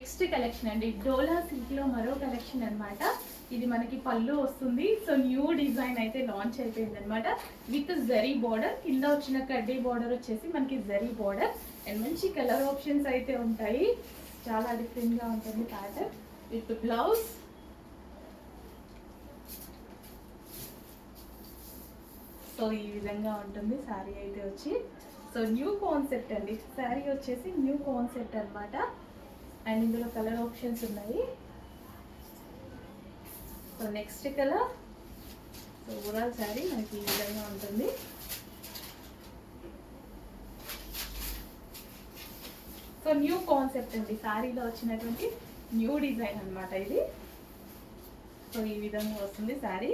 Next collection అండి, డోలా silk లో మరో కలెక్షన్ అన్నమాట. ఇది మనకి పళ్ళు వస్తుంది. సో న్యూ డిజైన్ అయితే లాంచ్ అయిపోయింది అనమాట. విత్ జరీ బార్డర్, కింద వచ్చిన కడ్డీ బార్డర్ వచ్చేసి మనకి జరీ బార్డర్ అండ్ మంచి కలర్ ఆప్షన్స్ అయితే ఉంటాయి. చాలా డిఫరెంట్ గా ఉంటుంది ప్యాటర్న్. విత్ బ్లౌజ్, సో ఈ విధంగా ఉంటుంది శారీ అయితే వచ్చి. సో న్యూ కాన్సెప్ట్ అండి, శారీ వచ్చేసి న్యూ కాన్సెప్ట్ అన్నమాట. అండ్ ఇందులో కలర్ ఆప్షన్స్ ఉన్నాయి. So next colour, so overall sari మనకి ఈ విధంగా ఉంటుంది. సో న్యూ కాన్సెప్ట్ అండి, శారీలో వచ్చినటువంటి న్యూ డిజైన్ అన్నమాట ఇది. సో ఈ విధంగా వస్తుంది శారీ.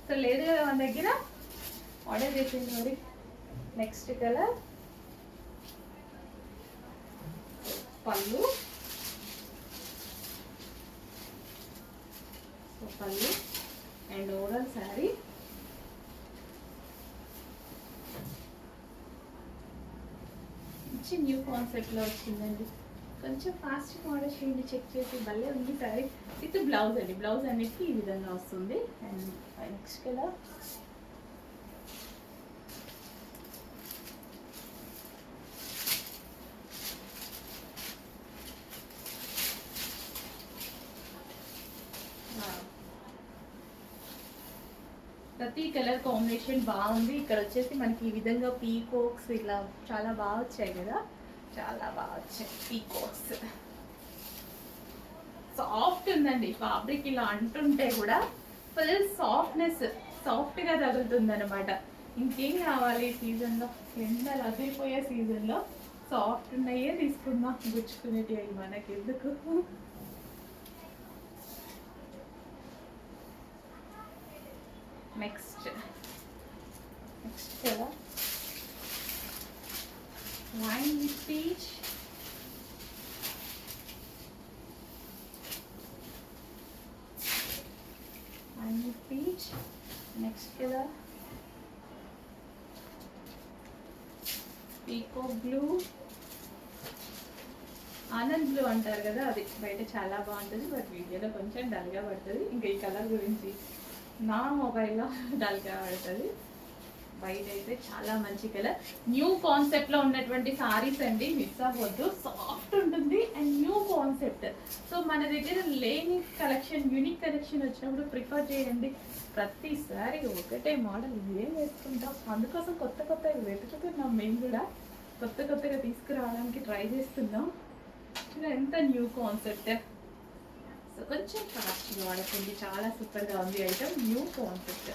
సో లేదు కదా మన దగ్గర, ఆర్డర్ చేసింది మరి. నెక్స్ట్ కలర్, పళ్ళు, సో పళ్ళు అండ్ ఓవరాల్ శారీ. మంచి న్యూ కాన్సెప్ట్లో వచ్చిందండి. కొంచెం ఫాస్ట్గా ఆర్డర్ చేయండి, చెక్ చేసి. భలే ఉంది శారీ. విత్ బ్లౌజ్ అండి, బ్లౌజ్ అన్నిటికీ ఈ విధంగా వస్తుంది. అండ్ నెక్స్ట్ కలర్, ప్రతి కలర్ కాంబినేషన్ బాగుంది. ఇక్కడ వచ్చేసి మనకి ఈ విధంగా పీకోక్స్ ఇలా చాలా బాగా వచ్చాయి కదా, చాలా బాగా వచ్చాయి పీకోక్స్. సాఫ్ట్ ఉందండి ఫ్యాబ్రిక్, ఇలా అంటుంటే కూడా ఫుల్ సాఫ్ట్నెస్, సాఫ్ట్గా తగులుతుంది అనమాట. ఇంకేం కావాలి ఈ సీజన్లో, ఎండలు అదిరిపోయే సీజన్లో సాఫ్ట్ ఉన్నాయే తీసుకుందాం, గుచ్చుకునేటివి అవి మనకి ఎందుకు. Next colour, wine with peach, wine with peach. Next colour, peacock blue, Anand blue అంటారు కదా, అది బయట చాలా బాగుంటుంది, బట్ వీడియోలో కొంచెం డల్గా పడుతుంది. ఇంకా ఈ కలర్ గురించి నా మొబైల్లో డల్గా పడుతుంది. వైట్ అయితే చాలా మంచి కలర్. న్యూ కాన్సెప్ట్లో ఉన్నటువంటి సారీస్ అండి, మిస్ అవ్వద్దు. సాఫ్ట్ ఉంటుంది అండ్ న్యూ కాన్సెప్ట్. సో మన దగ్గర లేని కలెక్షన్, యూనిక్ కలెక్షన్ వచ్చినప్పుడు ప్రిఫర్ చేయండి. ప్రతిసారి ఒకటే మోడల్ ఏం వేసుకుంటాం, అందుకోసం కొత్త కొత్తగా వెతుకుతున్నాం. మేము కూడా కొత్త కొత్తగా తీసుకురావడానికి ట్రై చేస్తున్నాం. ఎంత న్యూ కాన్సెప్ట్. సో కొంచెం ఫాస్ట్గా వాడుతుంది, చాలా సూపర్గా ఉంది ఐటమ్, న్యూ కాన్సెప్ట్.